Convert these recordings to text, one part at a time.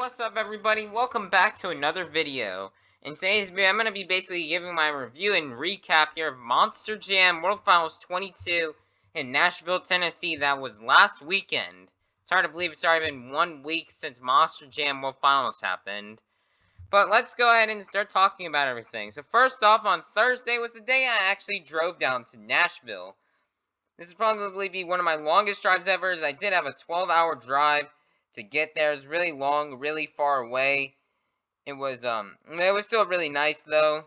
what's up everybody? Welcome back to another video. In today's video, I'm going to be basically giving my review and recap here of Monster Jam World Finals 22 in Nashville, Tennessee. That was last weekend. It's hard to believe it's already been 1 week since Monster Jam World Finals happened. But let's go ahead and start talking about everything. So first off, on Thursday was the day I actually drove down to Nashville. This will probably be one of my longest drives ever, as I did have a 12-hour drive to get there. It was really long, really far away. It was still really nice though.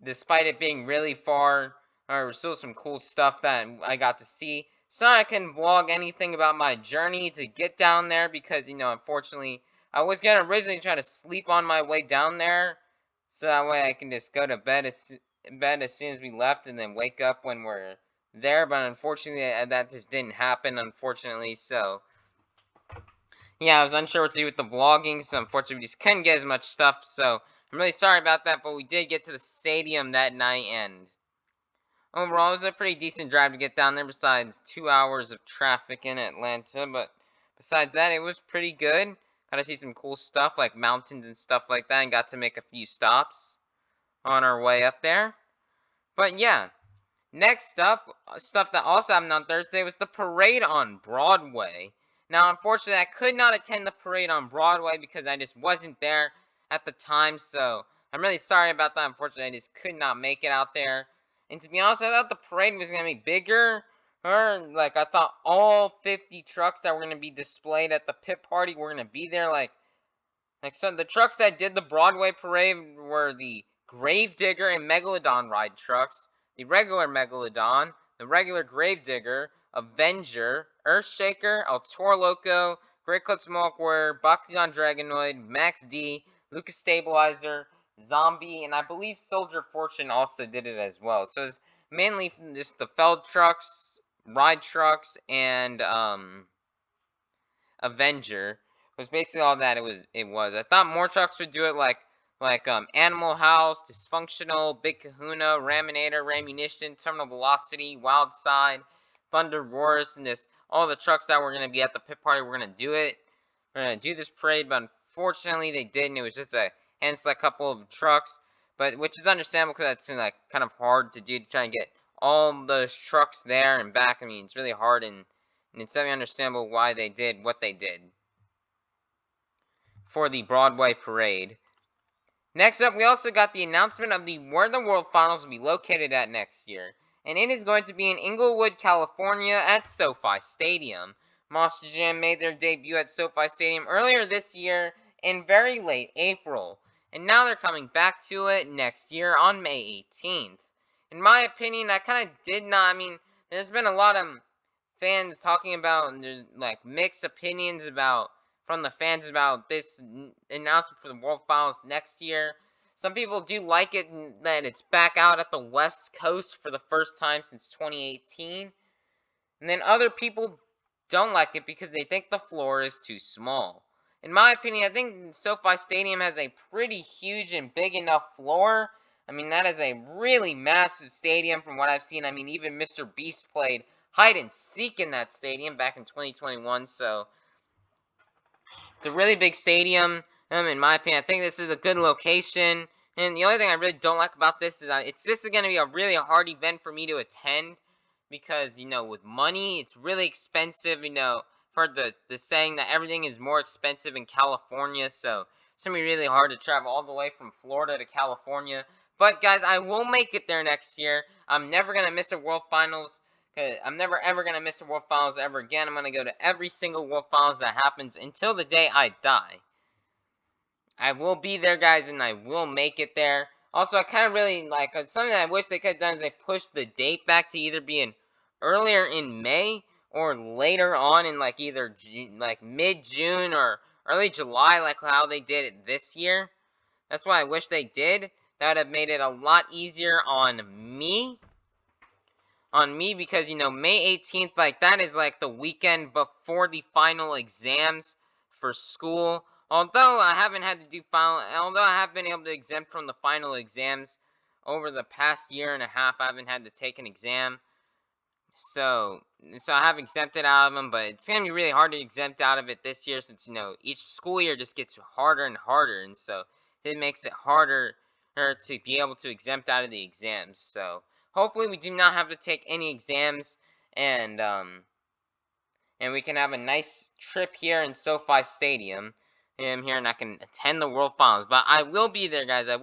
Despite it being really far, there was still some cool stuff that I got to see. So I can vlog anything about my journey to get down there because, unfortunately, I was gonna originally try to sleep on my way down there, so that way I can just go to bed as soon as we left and then wake up when we're there. But unfortunately, that just didn't happen. Unfortunately, so yeah, I was unsure what to do with the vlogging, so unfortunately we just couldn't get as much stuff, so I'm really sorry about that, but we did get to the stadium that night, and overall it was a pretty decent drive to get down there, besides 2 hours of traffic in Atlanta. But besides that, it was pretty good. Got to see some cool stuff, like mountains and stuff like that, and got to make a few stops on our way up there. But yeah, next up, stuff that also happened on Thursday was the parade on Broadway. Now, unfortunately, I could not attend the parade on Broadway because I just wasn't there at the time, so I'm really sorry about that. Unfortunately, I just could not make it out there. And to be honest, I thought the parade was going to be bigger. Like, I thought all 50 trucks that were going to be displayed at the pit party were going to be there. Like some the trucks that did the Broadway parade were the Gravedigger and Megalodon ride trucks, the regular Megalodon, the regular Gravedigger, Avenger, Earthshaker, El Toro Loco, Great Clips Mohawk Warrior, Bakugan Dragonoid, Max D, Lucas Stabilizer, Zombie, and I believe Soldier Fortune also did it as well. So it's mainly just the FELD trucks, ride trucks, and Avenger. Was basically all that it was. I thought more trucks would do it like Animal House, Dysfunctional, Big Kahuna, Raminator, Ramunition, Terminal Velocity, Wild Side, Thunder Wars, and this all the trucks that were gonna be at the pit party were gonna do it. We're gonna do this parade, but unfortunately they didn't. It was just a select couple of trucks, but which is understandable because that's like kind of hard to do to try and get all those trucks there and back. I mean, it's really hard, and it's definitely understandable why they did what they did for the Broadway parade. Next up, we also got the announcement of where the World Finals will be located at next year, and it is going to be in Inglewood, California at SoFi Stadium. Monster Jam made their debut at SoFi Stadium earlier this year in very late April, and now they're coming back to it next year on May 18th. In my opinion, I kind of did not, I mean, there's been a lot of fans talking about, and there's like mixed opinions from the fans about this announcement for the World Finals next year. Some people do like it that it's back out at the West Coast for the first time since 2018. And then other people don't like it because they think the floor is too small. In my opinion, I think SoFi Stadium has a pretty huge and big enough floor. I mean, that is a really massive stadium from what I've seen. I mean, even Mr. Beast played hide and seek in that stadium back in 2021, so it's a really big stadium, in my opinion. I think this is a good location. And the only thing I really don't like about this is it's just going to be a really hard event for me to attend. Because, with money, it's really expensive. I've heard the saying that everything is more expensive in California. So it's going to be really hard to travel all the way from Florida to California. But, guys, I will make it there next year. I'm never going to miss a World Finals. I'm never ever going to miss a World Finals ever again. I'm going to go to every single World Finals that happens until the day I die. I will be there, guys, and I will make it there. Also, I kind of really like something that I wish they could have done is they pushed the date back to either be earlier in May or later on in like either June, like mid-June or early July, like how they did it this year. That's why I wish they did. That would have made it a lot easier on me. Because May 18th, like that is like the weekend before the final exams for school. Although I have been able to exempt from the final exams over the past year and a half, I haven't had to take an exam So I have exempted out of them, but it's gonna be really hard to exempt out of it this year since each school year just gets harder and harder, and so it makes it harder to be able to exempt out of the exams. So hopefully we do not have to take any exams, and we can have a nice trip here in SoFi Stadium. I'm here and I can attend the World Finals. But I will be there, guys. I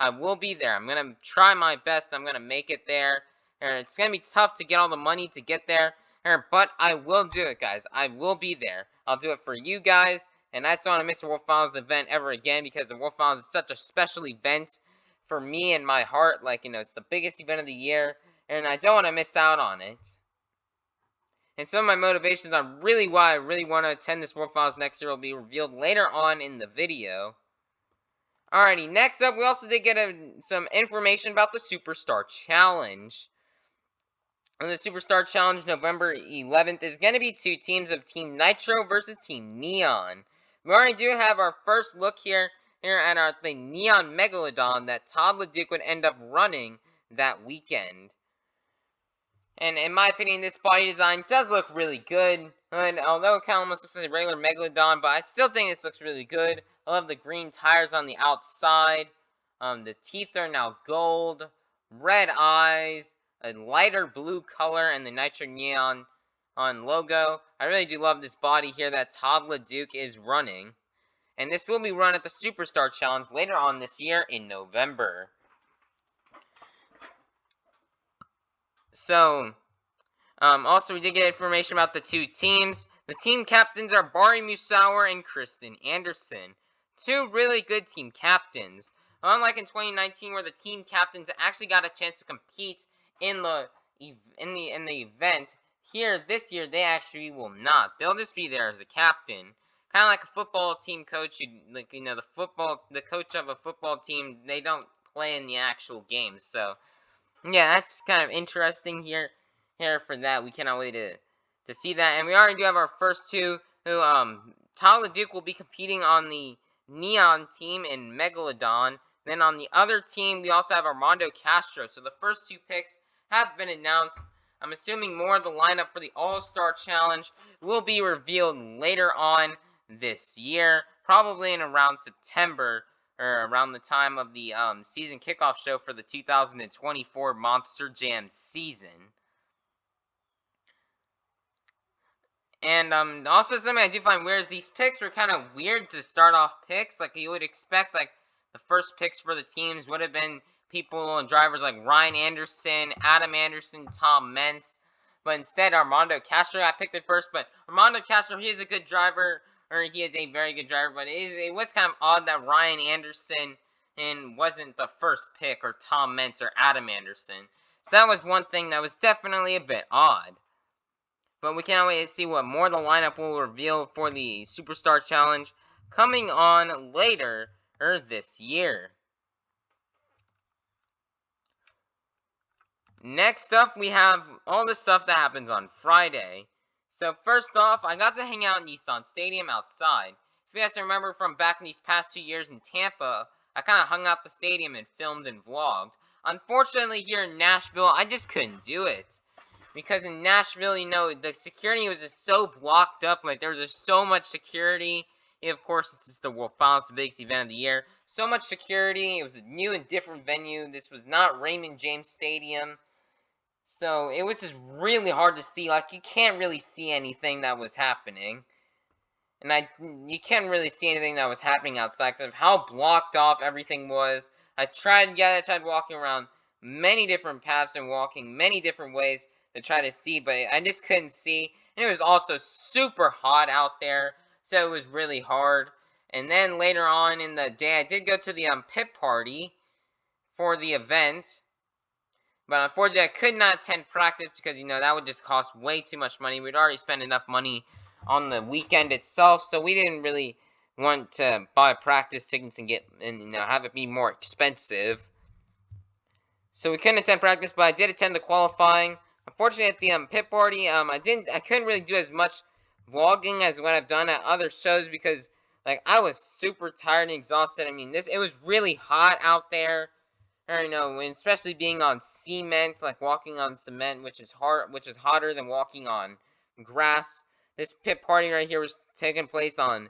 will be there. I'm gonna try my best. I'm gonna make it there. It's gonna be tough to get all the money to get there, but I will do it, guys. I will be there. I'll do it for you guys. And I just don't want to miss the World Finals event ever again because the World Finals is such a special event for me and my heart. Like, it's the biggest event of the year, and I don't want to miss out on it. And some of my motivations on why I really want to attend this World Finals next year will be revealed later on in the video. Alrighty, next up, we also did get some information about the Superstar Challenge. And the Superstar Challenge November 11th is going to be two teams of Team Nitro versus Team Neon. We already do have our first look here at the Neon Megalodon that Todd LeDuc would end up running that weekend. And in my opinion, this body design does look really good. And although it kind of almost looks like a regular Megalodon, but I still think this looks really good. I love the green tires on the outside. The teeth are now gold. Red eyes. A lighter blue color, and the Nitro Neon logo. I really do love this body here that Todd LeDuc is running. And this will be run at the Superstar Challenge later on this year in November. So, also, we did get information about the two teams. The team captains are Bari Musauer and Kristen Anderson. Two really good team captains. Unlike in 2019, where the team captains actually got a chance to compete in the event, here this year they actually will not. They'll just be there as a captain, kind of like a football team coach. The coach of a football team. They don't play in the actual games, so yeah, that's kind of interesting here for that. We cannot wait to see that. And we already do have our first two who Todd LeDuc will be competing on the Neon team in Megalodon. Then on the other team, we also have Armando Castro. So the first two picks have been announced. I'm assuming more of the lineup for the All-Star Challenge will be revealed later on this year, probably in around September, or around the time of the season kickoff show for the 2024 Monster Jam season. And also something I do find weird is these picks were kind of weird to start off picks. Like you would expect, like the first picks for the teams would have been people and drivers like Ryan Anderson, Adam Anderson, Tom Mentz. But instead, Armando Castro got picked at first. But Armando Castro, he is a good driver, or he is a very good driver. But it was kind of odd that Ryan Anderson wasn't the first pick, or Tom Mentz, or Adam Anderson. So that was one thing that was definitely a bit odd. But we can't wait to see what more the lineup will reveal for the Superstar Challenge coming on later this year. Next up, we have all the stuff that happens on Friday. So first off, I got to hang out in Nissan Stadium outside. If you guys remember from back in these past 2 years in Tampa, I kind of hung out the stadium and filmed and vlogged. Unfortunately, here in Nashville, I just couldn't do it. Because in Nashville, the security was just so blocked up. Like, there was just so much security. Of course, it's just the World Finals, the biggest event of the year. So much security. It was a new and different venue. This was not Raymond James Stadium. So it was just really hard to see. Like, you can't really see anything that was happening. And you can't really see anything that was happening outside because of how blocked off everything was. I tried walking around many different paths and walking many different ways to try to see, but I just couldn't see. And it was also super hot out there, so it was really hard. And then later on in the day, I did go to the pit party for the event. But unfortunately, I could not attend practice because, that would just cost way too much money. We'd already spent enough money on the weekend itself, so we didn't really want to buy practice tickets and have it be more expensive. So we couldn't attend practice, but I did attend the qualifying. Unfortunately, at the pit party, I couldn't really do as much vlogging as what I've done at other shows because, like, I was super tired and exhausted. I mean, it was really hot out there. Or, especially being on cement, like walking on cement, which is hotter than walking on grass. This pit party right here was taking place on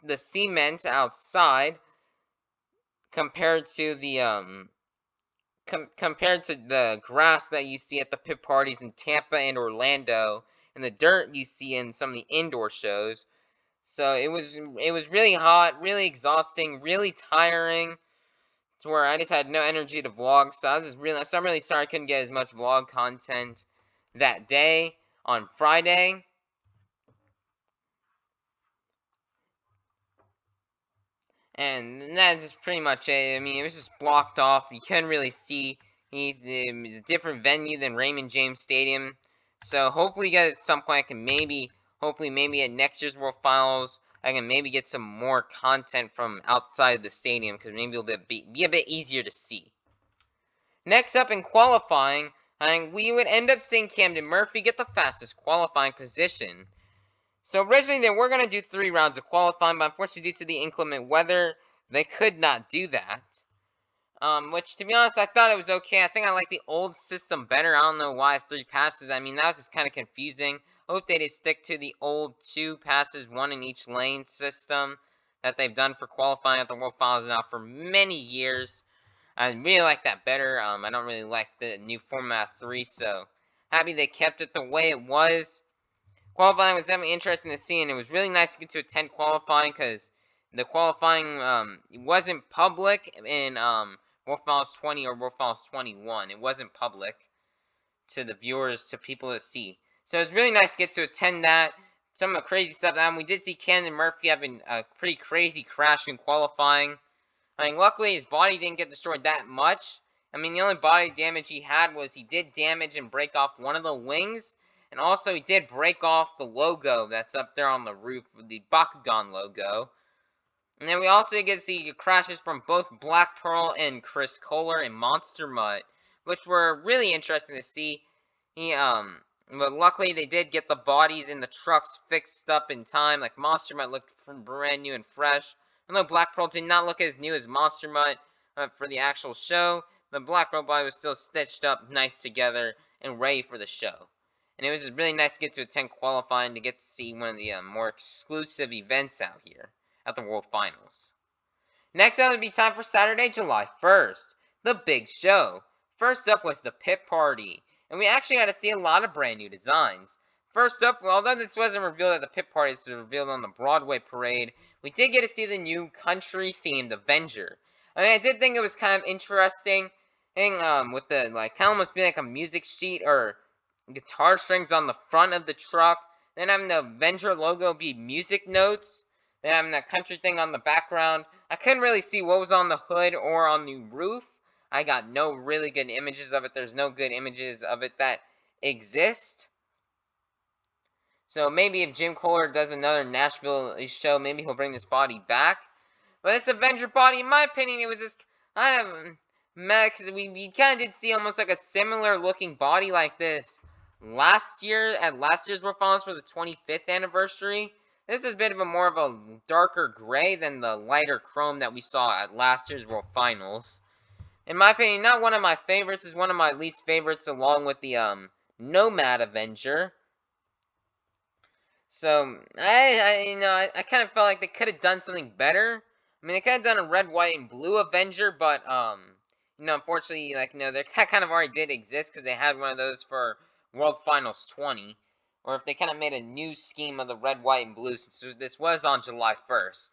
the cement outside, compared to the compared to the grass that you see at the pit parties in Tampa and Orlando, and the dirt you see in some of the indoor shows. So it was really hot, really exhausting, really tiring, to where I just had no energy to vlog. So I'm really sorry I couldn't get as much vlog content that day on Friday. And that's just pretty much it. I mean, it was just blocked off. You couldn't really see. It's a different venue than Raymond James Stadium. So hopefully, at some point, hopefully, maybe at next year's World Finals, I can maybe get some more content from outside the stadium, because maybe it'll be a bit easier to see. Next up in qualifying, we would end up seeing Camden Murphy get the fastest qualifying position. So originally they were going to do 3 rounds of qualifying, but unfortunately due to the inclement weather, they could not do that. Which, to be honest, I thought it was okay. I think I like the old system better. I don't know why 3 passes. I mean, that was just kind of confusing. I hope they just stick to the old 2 passes, 1 in each lane system that they've done for qualifying at the World Finals now for many years. I really like that better. I don't really like the new format 3, so happy they kept it the way it was. Qualifying was definitely interesting to see, and it was really nice to get to attend qualifying, because the qualifying wasn't public in World Finals 20 or World Finals 21. It wasn't public to the viewers, to people to see. So it was really nice to get to attend that. Some of the crazy stuff. We did see Camden Murphy having a pretty crazy crash in qualifying. I mean, luckily his body didn't get destroyed that much. I mean, the only body damage he had was he did damage and break off one of the wings. And also he did break off the logo that's up there on the roof, the Bakugan logo. And then we also get to see crashes from both Black Pearl and Chris Kohler and Monster Mutt, which were really interesting to see. But luckily they did get the bodies in the trucks fixed up in time. Like Monster Mutt looked brand new and fresh. Although Black Pearl did not look as new as Monster Mutt for the actual show, the Black Pearl body was still stitched up nice together and ready for the show. And it was just really nice to get to attend qualifying, to get to see one of the more exclusive events out here at the World Finals. Next up would be time for Saturday, July 1st, the big show. First up was the pit party, and we actually got to see a lot of brand new designs. First up, although this wasn't revealed at the pit party, this was revealed on the Broadway parade, we did get to see the new country-themed Avenger. I mean, I did think it was kind of interesting, with the, kind of almost being like a music sheet or guitar strings on the front of the truck, then having the Avenger logo be music notes, then having that country thing on the background. I couldn't really see what was on the hood or on the roof. I got no really good images of it. There's no good images of it that exist. So maybe if Jim Kohler does another Nashville show, maybe he'll bring this body back. But this Avenger body, in my opinion, it was just kind of meh, because we kind of did see almost like a similar looking body like this last year at last year's World Finals for the 25th anniversary. This is a bit of a more of a darker gray than the lighter chrome that we saw at last year's World Finals. In my opinion, not one of my favorites, is one of my least favorites, along with the Nomad Avenger. So I kind of felt like they could have done something better. I mean, they could have done a red, white, and blue Avenger, but unfortunately, they kind of already did exist, because they had one of those for World Finals 20. Or if they kind of made a new scheme of the red, white, and blue, since this was on July 1st.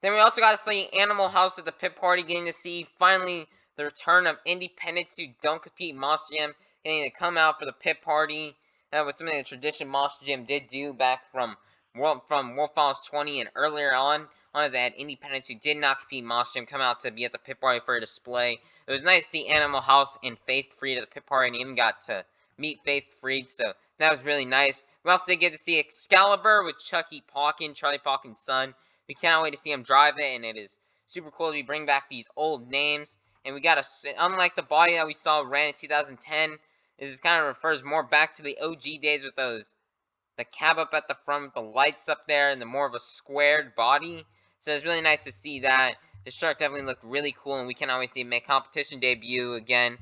Then we also got to see Animal House at the pit party, getting to see finally the return of independents who don't compete in Monster Jam, getting to come out for the pit party. That was something the tradition Monster Jam did do back from World Finals 20 and earlier on as they had independents who did not compete in Monster Jam come out to be at the pit party for a display. It was nice to see Animal House and Faith Freed at the pit party, and even got to meet Faith Freed, so that was really nice. We also did get to see Excalibur with Chucky Pawkin, Charlie Pawkin's son. We cannot wait to see him drive it, and it is super cool to bring back these old names. And we got unlike the body that we saw ran in 2010, this kind of refers more back to the OG days with the cab up at the front with the lights up there and the more of a squared body. So it's really nice to see that. This truck definitely looked really cool, and we can always see it make competition debut again,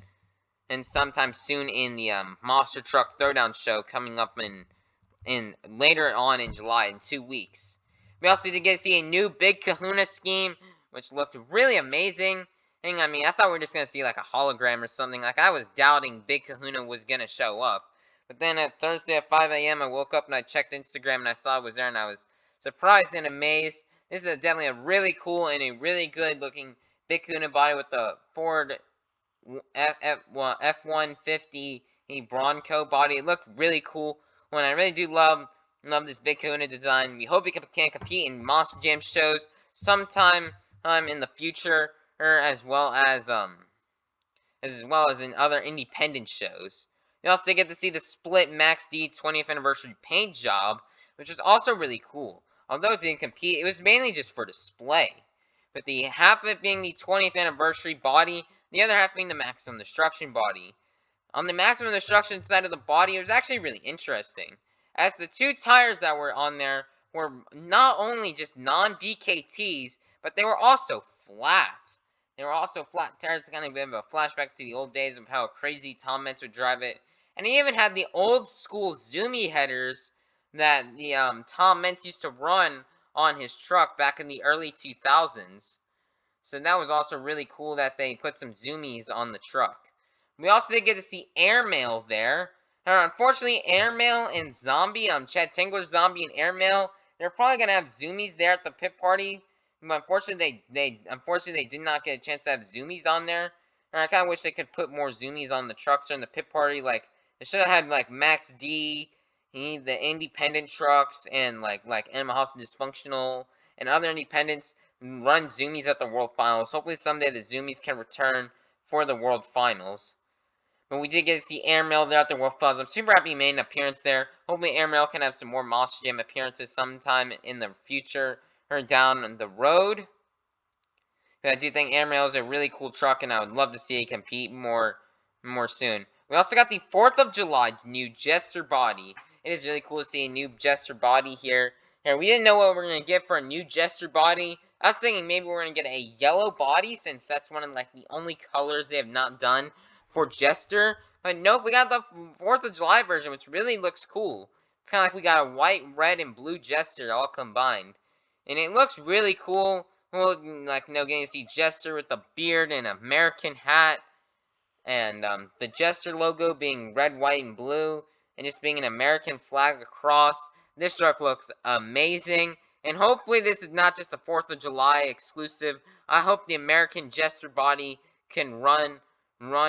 and sometime soon in the Monster Truck Throwdown show coming up in later on in July in 2 weeks. We also did get to see a new Big Kahuna scheme, which looked really amazing. And I mean, I thought we were just gonna see like a hologram or something. Like, I was doubting Big Kahuna was gonna show up. But then at Thursday at 5 a.m., I woke up and I checked Instagram and I saw it was there, and I was surprised and amazed. This is definitely a really cool and a really good looking Big Kahuna body with the Ford F-150 Bronco body. It looked really cool. When I really do love this Big Kahuna design. We hope we can compete in Monster Jam shows sometime in the future, as well as in other independent shows. You also get to see the split Max D 20th anniversary paint job, which was also really cool. Although it didn't compete, it was mainly just for display. With the half of it being the 20th anniversary body, the other half being the Maximum Destruction body. On the Maximum Destruction side of the body, it was actually really interesting, as the two tires that were on there were not only just non-BKTs, but they were also flat. They were also flat tires, kind of a bit of a flashback to the old days of how crazy Tom Mentz would drive it. And he even had the old school zoomy headers that the Tom Mentz used to run on his truck back in the early 2000s. So that was also really cool that they put some zoomies on the truck. We also did get to see Airmail there. Unfortunately, Airmail and Zombie, Chad Tingler's Zombie and Airmail, they're probably gonna have zoomies there at the pit party. But unfortunately, they did not get a chance to have zoomies on there. And I kind of wish they could put more zoomies on the trucks during the pit party. Like, they should have had like Max D, the independent trucks, and like Animal House and Dysfunctional and other independents run zoomies at the World Finals. Hopefully someday the zoomies can return for the World Finals. But we did get to see Airmail there at the World Finals. I'm super happy he made an appearance there. Hopefully Airmail can have some more Monster Jam appearances sometime in the future or down the road. I do think Airmail is a really cool truck, and I would love to see it compete more soon. We also got the 4th of July new Jester body. It is really cool to see a new Jester body here. Here, we didn't know what we were going to get for a new Jester body. I was thinking maybe we're going to get a yellow body, since that's one of like the only colors they have not done for Jester. But nope, we got the 4th of July version, which really looks cool. It's kind of like we got a white, red, and blue Jester all combined. And it looks really cool. Well, like, getting to see Jester with the beard and American hat. And the Jester logo being red, white, and blue. And just being an American flag across. This truck looks amazing. And hopefully this is not just a 4th of July exclusive. I hope the American Jester body can run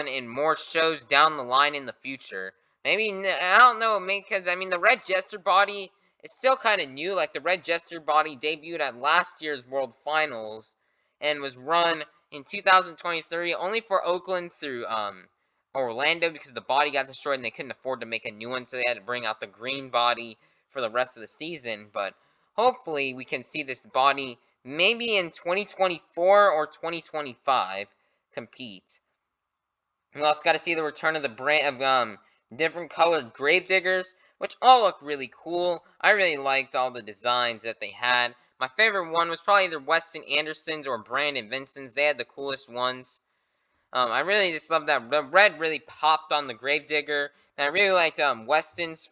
in more shows down the line in the future. Maybe, I don't know, because, I mean, the red Jester body is still kind of new. Like, the red Jester body debuted at last year's World Finals and was run in 2023 only for Oakland through Orlando, because the body got destroyed and they couldn't afford to make a new one, so they had to bring out the green body for the rest of the season. But hopefully we can see this body maybe in 2024 or 2025 compete. We also got to see the return of the brand of different colored Gravediggers, which all look really cool. I really liked all the designs that they had. My favorite one was probably either Weston Anderson's or Brandon Vincent's. They had the coolest ones. I really just love that. The red really popped on the Gravedigger. And I really liked Weston's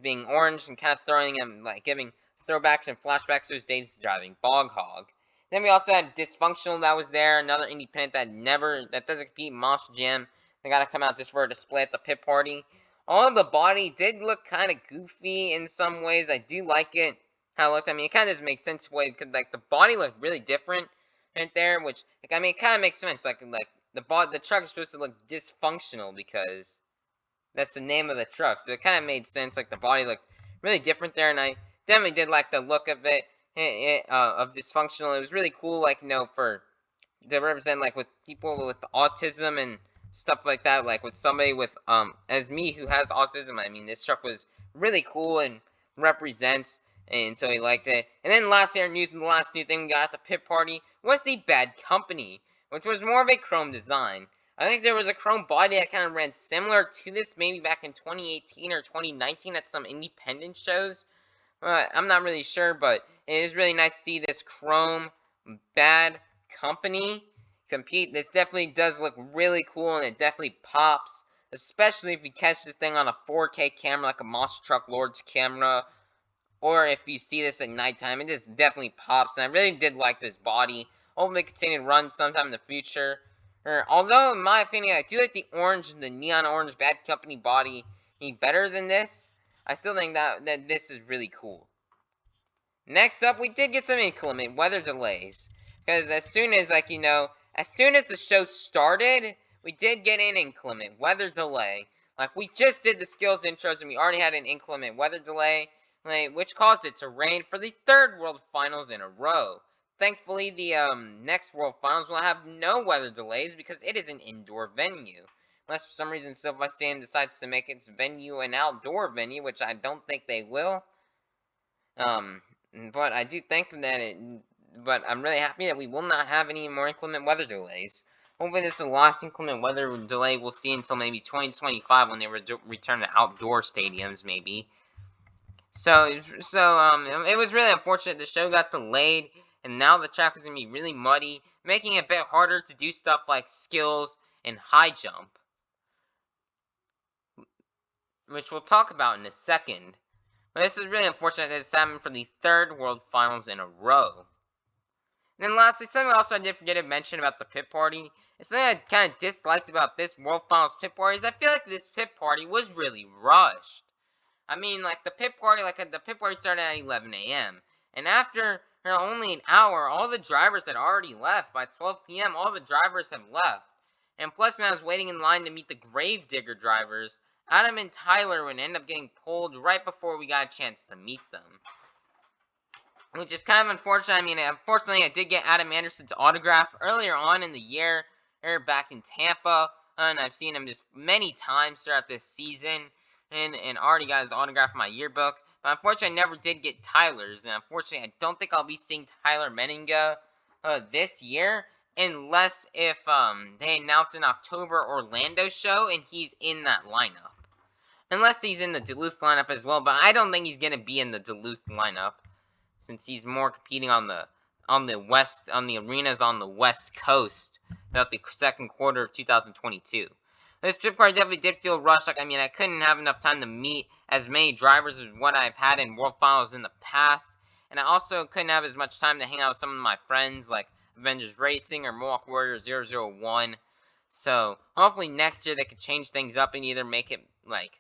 being orange and kind of throwing him, like, giving throwbacks and flashbacks to his days driving Bog Hog. Then we also had Dysfunctional that was there, another independent that doesn't compete in Monster Jam. They gotta come out just for a display at the pit party. All of the body did look kind of goofy in some ways. I do like it, how it looked. I mean, it kind of just makes sense because, like, the body looked really different right there, which, like, I mean, it kind of makes sense. Like the truck is supposed to look dysfunctional because that's the name of the truck, so it kind of made sense. Like, the body looked really different there, and I definitely did like the look of it, of dysfunctional. It was really cool, like, to represent, like, with people with autism and stuff like that, like with somebody with as me who has autism. I mean, this truck was really cool and represents, and so he liked it. And then the last new thing we got at the pit party was the Bad Company, which was more of a chrome design. I think there was a chrome body that kind of ran similar to this maybe back in 2018 or 2019 at some independent shows. I'm not really sure, but it is really nice to see this chrome Bad Company compete. This definitely does look really cool, and it definitely pops, especially if you catch this thing on a 4K camera like a Monster Truck Lord's camera, or if you see this at nighttime. It just definitely pops, and I really did like this body. Hopefully continue to run sometime in the future. Although, in my opinion, I do like the neon orange Bad Company body better than this. I still think that this is really cool. Next up, we did get some inclement weather delays. Because as soon as the show started, we did get an inclement weather delay. Like, we just did the skills intros and we already had an inclement weather delay, which caused it to rain for the third World Finals in a row. Thankfully, the next World Finals will have no weather delays because it is an indoor venue. Unless for some reason SoFi Stadium decides to make its venue an outdoor venue, which I don't think they will. But I do think but I'm really happy that we will not have any more inclement weather delays. Hopefully this is the last inclement weather delay we'll see until maybe 2025 when they return to outdoor stadiums, maybe. It was really unfortunate the show got delayed, and now the track is going to be really muddy, making it a bit harder to do stuff like skills and high jump, which we'll talk about in a second. But this is really unfortunate that this happened for the third World Finals in a row. And then lastly, something else I did forget to mention about the pit party. It's something I kind of disliked about this World Finals pit party is I feel like this pit party was really rushed. I mean, like, the pit party started at 11 a.m. And after only an hour, all the drivers had already left. By 12 p.m., all the drivers had left. And plus, when I was waiting in line to meet the Gravedigger drivers, Adam and Tyler would end up getting pulled right before we got a chance to meet them. Which is kind of unfortunate. I mean, unfortunately, I did get Adam Anderson's autograph earlier on in the year, back in Tampa, and I've seen him just many times throughout this season, and already got his autograph in my yearbook. But unfortunately, I never did get Tyler's, and unfortunately, I don't think I'll be seeing Tyler Menninga this year, unless if they announce an October Orlando show and he's in that lineup. Unless he's in the Duluth lineup as well, but I don't think he's gonna be in the Duluth lineup, since he's more competing on the arenas on the West Coast throughout the second quarter of 2022. This pit party definitely did feel rushed. Like, I mean, I couldn't have enough time to meet as many drivers as what I've had in World Finals in the past, and I also couldn't have as much time to hang out with some of my friends like Avenger Racing or Mohawk Warrior 001. So hopefully next year they could change things up and either make it like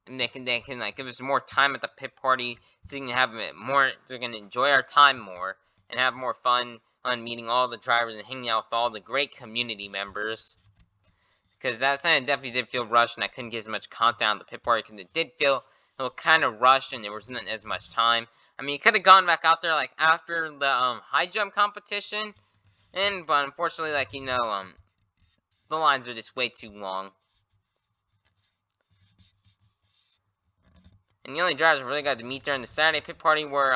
and they can like give us more time at the pit party so we can have it more, so we can enjoy our time more and have more fun on meeting all the drivers and hanging out with all the great community members. Because that time definitely did feel rushed, and I couldn't get as much content on the pit party because it did feel kind of rushed and there wasn't as much time. I mean, you could have gone back out there like after the high jump competition, but unfortunately, like, the lines are just way too long. And the only drivers I really got to meet during the Saturday pit party were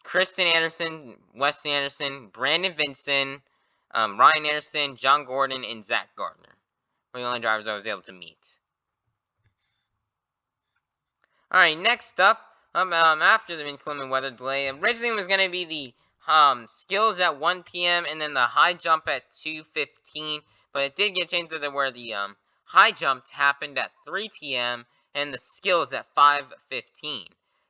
Kristen Anderson, Weston Anderson, Brandon Vinson, Ryan Anderson, John Gordon, and Zach Gardner were the only drivers I was able to meet. Alright, next up, after the inclement weather delay, originally it was going to be the skills at 1 p.m. and then the high jump at 2:15, but it did get changed to where the high jump happened at 3 p.m. and the skills at 5:15.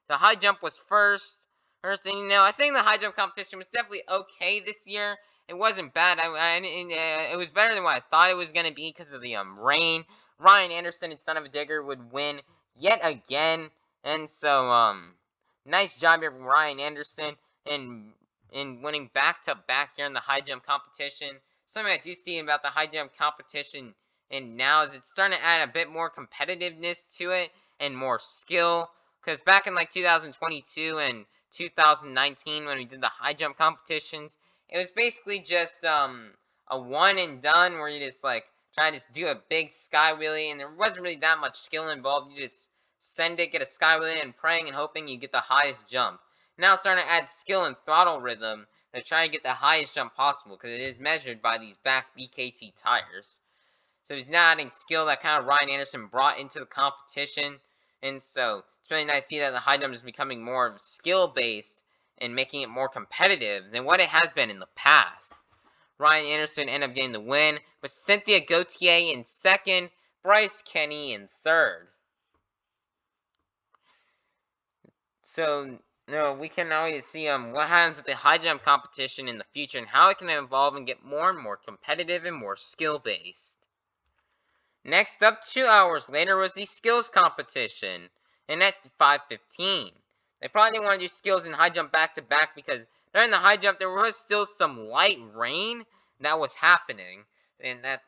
The high jump was first, and I think the high jump competition was definitely okay this year. It wasn't bad. It was better than what I thought it was going to be because of the rain. Ryan Anderson and Son of a Digger would win yet again, and so nice job here from Ryan Anderson in winning back-to-back here in the high jump competition. Something I do see about the high jump competition and now is it's starting to add a bit more competitiveness to it and more skill, because back in like 2022 and 2019 when we did the high jump competitions, it was basically just a one and done where you just like try to just do a big sky wheelie, and there wasn't really that much skill involved. You just send it, get a sky wheelie, and praying and hoping you get the highest jump. Now it's starting to add skill and throttle rhythm to try to get the highest jump possible, because it is measured by these back BKT tires. So he's now adding skill that kind of Ryan Anderson brought into the competition, and so it's really nice to see that the high jump is becoming more skill based and making it more competitive than what it has been in the past. Ryan Anderson ended up getting the win, with Cynthia Gauthier in second, Bryce Kenny in third. So, we can always see what happens with the high jump competition in the future and how it can evolve and get more and more competitive and more skill-based. Next up, 2 hours later, was the skills competition, and at 5:15. They probably didn't want to do skills and high jump back to back because during the high jump there was still some light rain that was happening, and they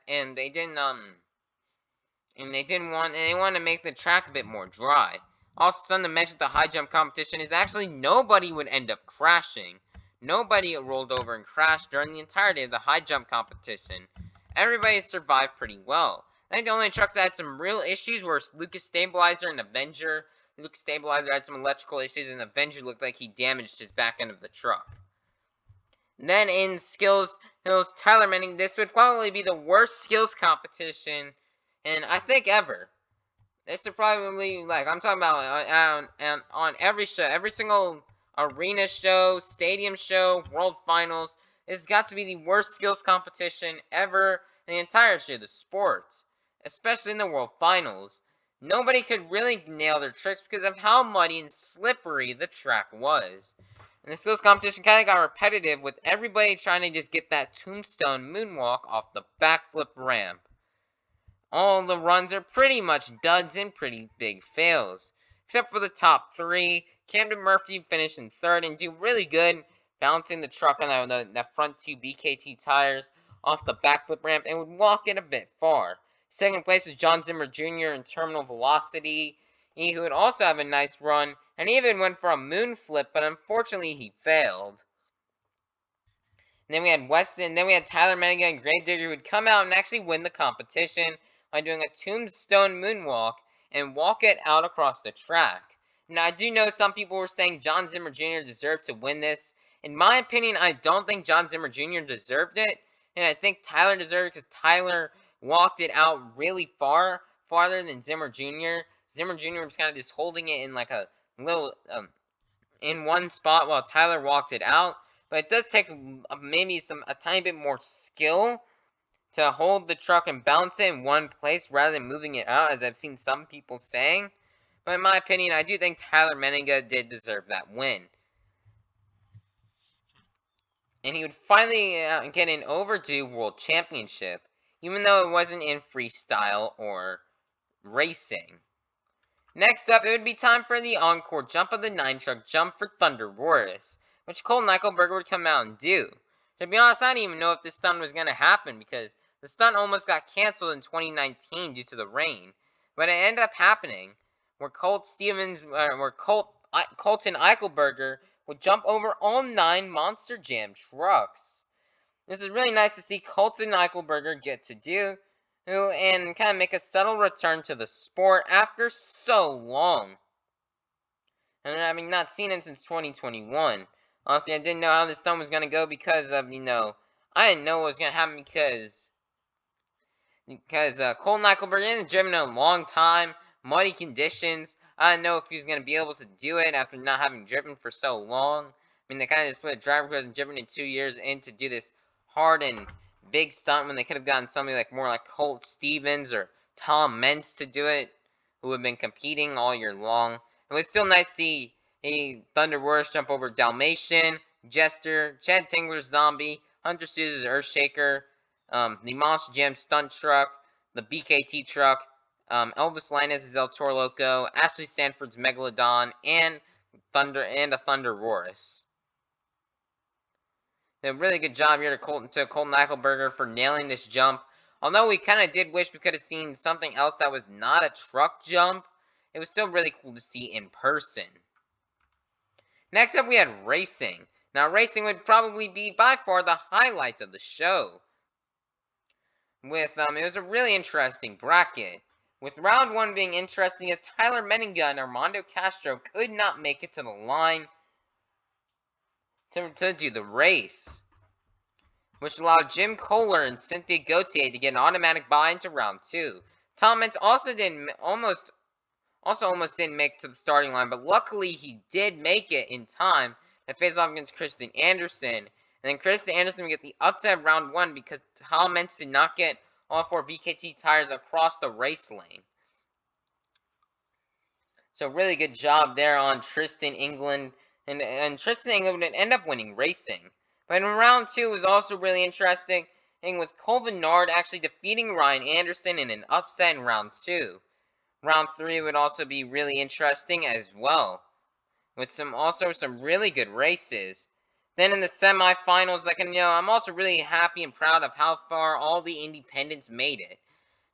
wanted to make the track a bit more dry. Also, something to mention with the high jump competition is actually nobody would end up crashing. Nobody rolled over and crashed during the entirety of the high jump competition. Everybody survived pretty well. I think the only trucks that had some real issues were Lucas Stabilizer and Avenger. Lucas Stabilizer had some electrical issues, and Avenger looked like he damaged his back end of the truck. Then in skills, Tyler Manning, this would probably be the worst skills competition, and I think ever. This is probably, like, I'm talking about on every show, every single arena show, stadium show, world finals. It's got to be the worst skills competition ever in the entirety of the sport, especially in the world finals. Nobody could really nail their tricks because of how muddy and slippery the track was. And the skills competition kind of got repetitive with everybody trying to just get that tombstone moonwalk off the backflip ramp. All the runs are pretty much duds and pretty big fails. Except for the top 3, Camden Murphy finished in 3rd and do really good, bouncing the truck on the front 2 BKT tires off the backflip ramp and would walk it a bit far. 2nd place was John Zimmer Jr. in Terminal Velocity, who would also have a nice run, and even went for a moon flip, but unfortunately he failed. Then we had Weston, then we had Tyler Mennigan and Gravedigger who would come out and actually win the competition by doing a tombstone moonwalk and walk it out across the track. Now, I do know some people were saying John Zimmer Jr. deserved to win this. In my opinion, I don't think John Zimmer Jr. deserved it, and I think Tyler deserved it because Tyler walked it out really farther than Zimmer Jr. Zimmer Jr. was kind of just holding it in like a little, in one spot while Tyler walked it out. But it does take maybe a tiny bit more skill to hold the truck and bounce it in one place rather than moving it out, as I've seen some people saying. But in my opinion, I do think Tyler Menninga did deserve that win. And he would finally get an overdue world championship, even though it wasn't in freestyle or racing. Next up, it would be time for the encore jump of the 9-truck jump for Thunder Wars, which Cole Eichelberger would come out and do. To be honest, I didn't even know if this stunt was going to happen because the stunt almost got canceled in 2019 due to the rain. But it ended up happening, where Colton Eichelberger would jump over all 9 Monster Jam trucks. This is really nice to see Colton Eichelberger get to do, and kind of make a subtle return to the sport after so long. And I mean, not seen him since 2021. Honestly, I didn't know how this stunt was going to go because of, I didn't know what was going to happen because Colton Eichelberger hadn't driven in a long time, muddy conditions. I didn't know if he was going to be able to do it after not having driven for so long. I mean, they kind of just put a driver who hasn't driven in 2 years in to do this hard and big stunt when they could have gotten somebody like Colt Stevens or Tom Mentz to do it, who have been competing all year long. It was still nice to see Thunder Wars jump over Dalmatian, Jester, Chad Tingler's Zombie, Hunter Sousa's Earthshaker, the Monster Jam stunt truck, the BKT truck, Elvis Linus' El Toro Loco, Ashley Sanford's Megalodon, and a Thunder Wars. A really good job here to Colton Eichelberger for nailing this jump. Although we kind of did wish we could have seen something else that was not a truck jump, it was still really cool to see in person. Next up, we had racing. Now, racing would probably be by far the highlight of the show. It was a really interesting bracket, with round 1 being interesting as Tyler Menninga and Armando Castro could not make it to the line to do the race, which allowed Jim Kohler and Cynthia Gauthier to get an automatic bye into round 2. Tom Mentz also almost didn't make it to the starting line, but luckily he did make it in time that face off against Kristen Anderson. And then Kristen Anderson would get the upset of round 1 because Tom Meents did not get all 4 BKT tires across the race lane. So really good job there on Tristan England. And Tristan England would end up winning racing. But in round 2 was also really interesting, and with Cole Vennard actually defeating Ryan Anderson in an upset in round 2. Round 3 would also be really interesting as well, with some really good races. Then in the semifinals, I'm also really happy and proud of how far all the independents made it,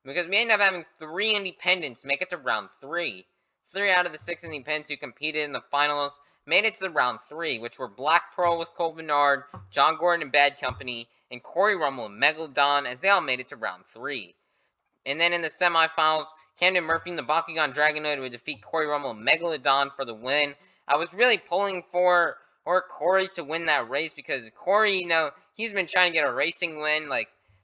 because we ended up having 3 independents make it to round 3. 3 out of the 6 independents who competed in the finals made it to round 3, which were Black Pearl with Cole Vennard, John Gordon and Bad Company, and Corey Rummel and Megalodon, as they all made it to round 3. And then in the semifinals, Camden Murphy and the Bakugan Dragonoid would defeat Corey Rummel and Megalodon for the win. I was really pulling for Corey to win that race, because Corey, he's been trying to get a racing win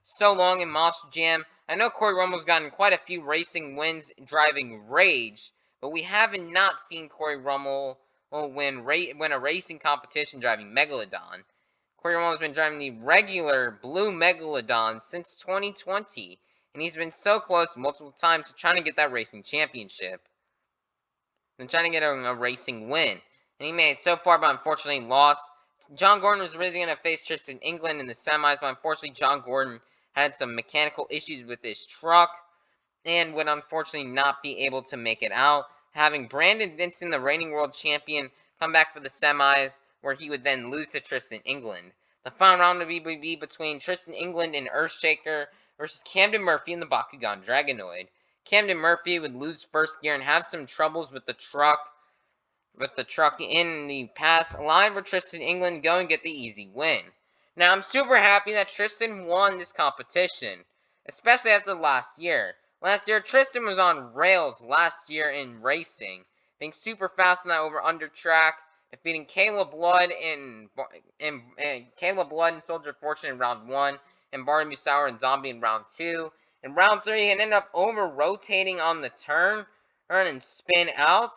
so long in Monster Jam. I know Corey Rummel's gotten quite a few racing wins driving Rage, but we haven't not seen Corey Rummel win a racing competition driving Megalodon. Corey Rummel has been driving the regular blue Megalodon since 2020, and he's been so close multiple times to trying to get that racing championship and trying to get a racing win. And he made it so far, but unfortunately lost. John Gordon was really going to face Tristan England in the semis, but unfortunately John Gordon had some mechanical issues with his truck and would unfortunately not be able to make it out, having Brandon Vincent, the reigning world champion, come back for the semis, where he would then lose to Tristan England. The final round would be between Tristan England and Earthshaker versus Camden Murphy and the Bakugan Dragonoid. Camden Murphy would lose first gear and have some troubles with the truck in the pass, allowing for Tristan England to go and get the easy win. Now, I'm super happy that Tristan won this competition, especially after last year. Last year, Tristan was on rails last year in racing, being super fast on that over-under track, defeating Caleb Blood and Soldier Fortune in round 1, and Barney Musauer and Zombie in round 2. In round 3, he ended up over-rotating on the turn and spin out,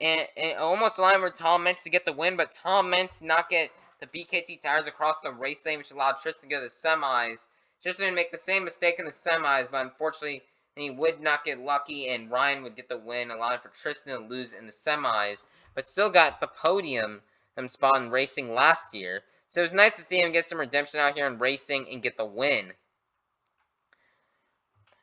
and almost allowing for Tom Meents to get the win, but Tom Meents did not get the BKT tires across the race lane, which allowed Tristan to go to the semis. Tristan would make the same mistake in the semis, but unfortunately, he would not get lucky, and Ryan would get the win, allowing for Tristan to lose in the semis, but still got the podium spot in racing last year. So it was nice to see him get some redemption out here in racing and get the win.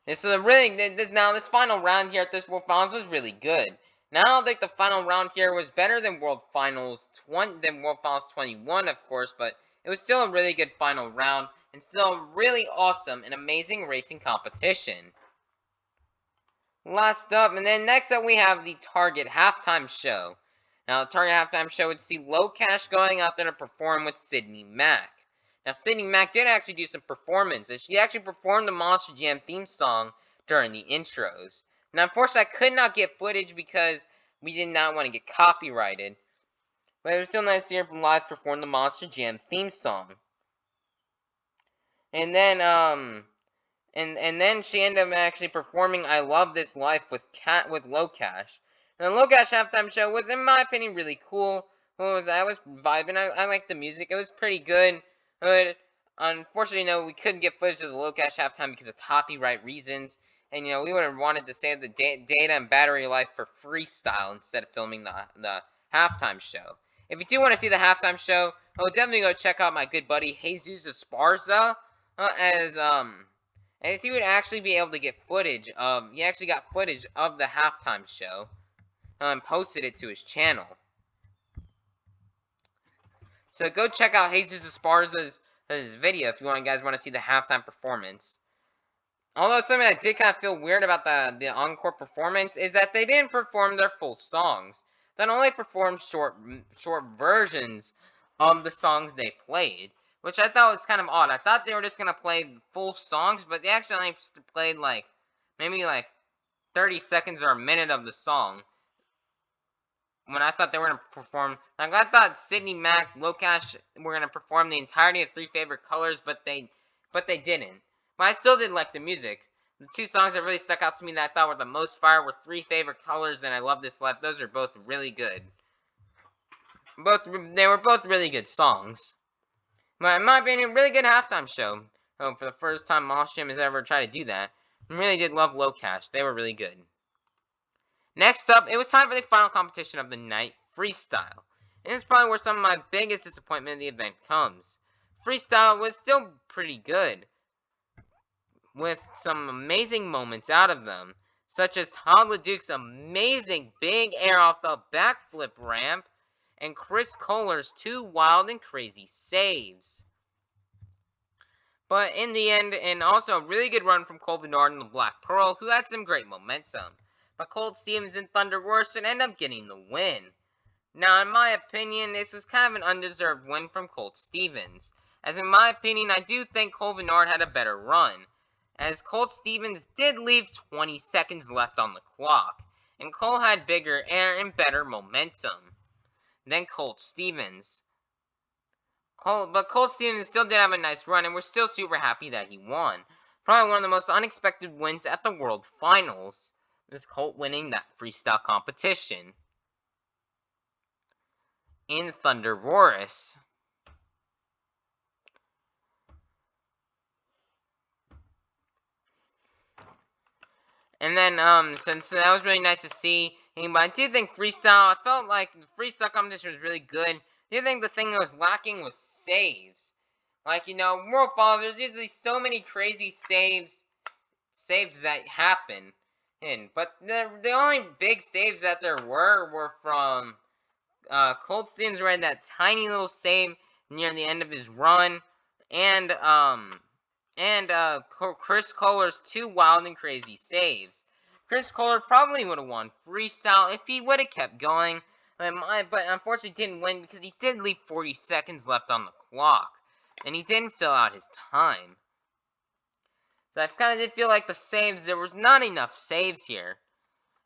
And so this final round here at this World Finals was really good. Now, I don't think the final round here was better than World Finals 21, of course, but it was still a really good final round, and still a really awesome and amazing racing competition. Last up, and then next up we have the Target Halftime Show. Now, the Target Halftime Show would see Locash going out there to perform with Sydney Mack. Now, Sydney Mack did actually do some performances. She actually performed the Monster Jam theme song during the intros. Now, unfortunately, I could not get footage because we did not want to get copyrighted. But it was still nice to hear her live perform the Monster Jam theme song. And then, and then she ended up actually performing "I Love This Life" with Locash. Now, the Locash halftime show was, in my opinion, really cool. I was vibing. I liked the music. It was pretty good. But unfortunately, we couldn't get footage of the Locash halftime because of copyright reasons. And, we would have wanted to save the data and battery life for Freestyle instead of filming the halftime show. If you do want to see the halftime show, definitely go check out my good buddy Jesus Esparza, as he would actually be able to get footage of. He actually got footage of the halftime show and posted it to his channel. So go check out Jesus Esparza's video if you guys want to see the halftime performance. Although something I did kind of feel weird about the encore performance is that they didn't perform their full songs. They only performed short versions of the songs they played, which I thought was kind of odd. I thought they were just going to play full songs, but they actually only played maybe 30 seconds or a minute of the song. When I thought they were going to perform, I thought Sydney Mack, Locash were going to perform the entirety of Three Favorite Colors, but they didn't. But I still did like the music. The two songs that really stuck out to me that I thought were the most fire were Three Favorite Colors and I Love This Life. Those are both really good. They were both really good songs. But in my opinion, really good halftime show. Oh, for the first time Monster Jam has ever tried to do that. I really did love Locash. They were really good. Next up, it was time for the final competition of the night, Freestyle. And it's probably where some of my biggest disappointment in the event comes. Freestyle was still pretty good, with some amazing moments out of them, such as Todd Duke's amazing big air off the backflip ramp, and Chris Kohler's 2 wild and crazy saves. But in the end, and also a really good run from Cole Bernard and the Black Pearl, who had some great momentum. But Colt Stevens and Thunder Rorston end up getting the win. Now, in my opinion, this was kind of an undeserved win from Colt Stevens. As in my opinion, I do think Cole Bernard had a better run, as Colt Stevens did leave 20 seconds left on the clock, and Cole had bigger air and better momentum than Colt Stevens. But Colt Stevens still did have a nice run, and we're still super happy that he won. Probably one of the most unexpected wins at the World Finals was Colt winning that freestyle competition in Thunder Roars. And then, since that was really nice to see, but I do think freestyle, I felt like the freestyle competition was really good. I do think the thing that was lacking was saves. Like, World Finals, there's usually so many crazy saves that happen. But the only big saves that there were from Colt Stevens ran that tiny little save near the end of his run, and Chris Kohler's 2 wild and crazy saves. Chris Kohler probably would have won freestyle if he would have kept going, but unfortunately didn't win because he did leave 40 seconds left on the clock, and he didn't fill out his time. So I kind of did feel like there was not enough saves here.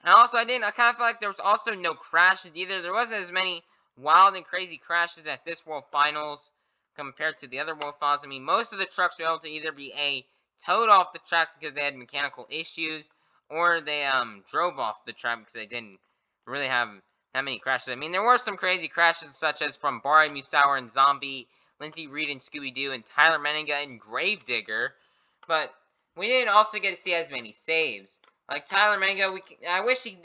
And also, I kind of feel like there was also no crashes either. There wasn't as many wild and crazy crashes at this World Finals compared to the other World Finals. I mean, most of the trucks were able to either be towed off the track because they had mechanical issues, or they drove off the track because they didn't really have that many crashes. I mean, there were some crazy crashes, such as from Barry Musauer and Zombie, Lindsey Reed and Scooby-Doo, and Tyler Menninga and Gravedigger, but we didn't also get to see as many saves. Like Tyler Mango, I wish he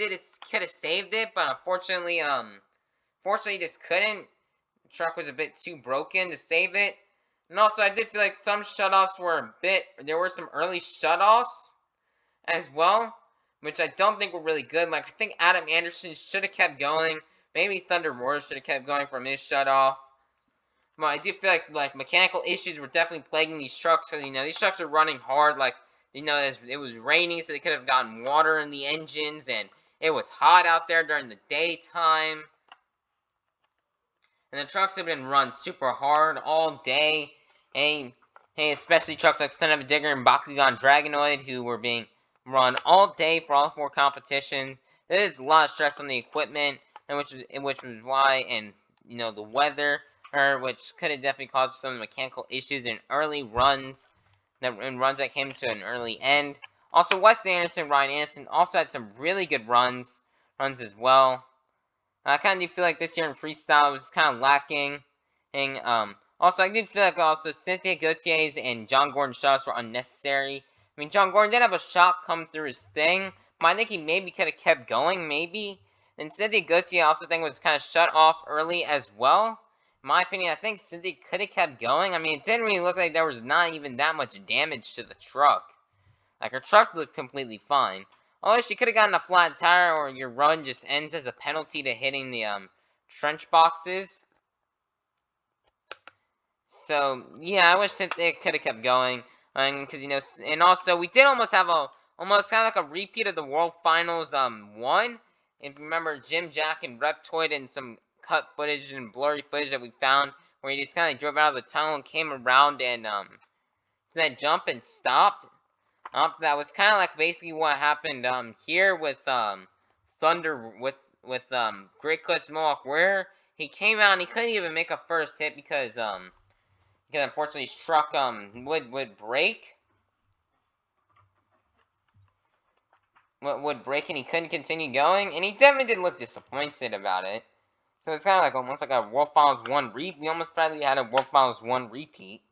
could have saved it, but unfortunately, he just couldn't. The truck was a bit too broken to save it. And also, I did feel like some shutoffs there were some early shutoffs as well, which I don't think were really good. Like, I think Adam Anderson should have kept going. Maybe Thunder Roars should have kept going from his shutoff. But I do feel like mechanical issues were definitely plaguing these trucks, because, these trucks are running hard, like, it was raining, so they could have gotten water in the engines, and it was hot out there during the daytime. And the trucks have been run super hard all day. Hey, especially trucks like Son of a Digger and Bakugan Dragonoid, who were being run all day for all 4 competitions. There's a lot of stress on the equipment, and which was why, and the weather, which could have definitely caused some mechanical issues in early runs. Runs that came to an early end. Also, Wes Anderson, Ryan Anderson also had some really good runs as well. I kind of do feel like this year in freestyle was kind of lacking. Also, I did feel like also Cynthia Gautier's and John Gordon's shots were unnecessary. I mean, John Gordon did have a shot come through his thing, but I think he maybe could have kept going, maybe. And Cynthia Gautier I also think was kind of shut off early as well. In my opinion, I think Cynthia could have kept going. I mean, it didn't really look like there was not even that much damage to the truck. Like, her truck looked completely fine. Although she could have gotten a flat tire, or your run just ends as a penalty to hitting the trench boxes. So yeah, I wish that it could have kept going, because and also we did almost have almost kind of like a repeat of the World Finals 1. If you remember, Jim, Jack, and Reptoid, and some cut footage and blurry footage that we found, where he just kind of drove out of the tunnel and came around and that jump and stopped. That was kind of like basically what happened here with Thunder with Great Clutch Mohawk, where he came out and he couldn't even make a first hit because unfortunately his truck would break. Would break, and he couldn't continue going, and he definitely did look disappointed about it. So it's kind of like almost like a World Finals 1 repeat. We almost probably had a World Finals 1 repeat.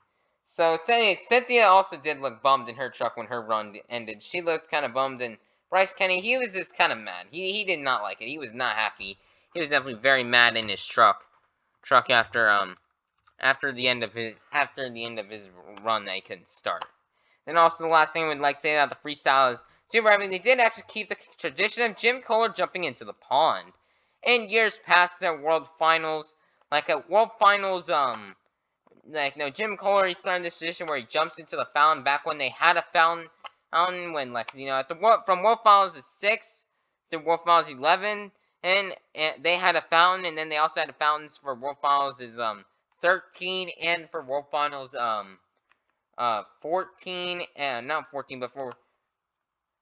So Cynthia also did look bummed in her truck when her run ended. She looked kind of bummed, and Bryce Kenny, he was just kind of mad. He did not like it. He was not happy. He was definitely very mad in his truck after the end of his run that he couldn't start. Then also the last thing we'd like to say about the freestyle is super happy they did actually keep the tradition of Jim Kohler jumping into the pond. In years past at World Finals, Jim Kohler, he started this tradition where he jumps into the fountain back when they had a fountain when, at from World Finals 6 to World Finals 11, and they had a fountain, and then they also had fountains for World Finals 13, and for World Finals 14, and not 14, but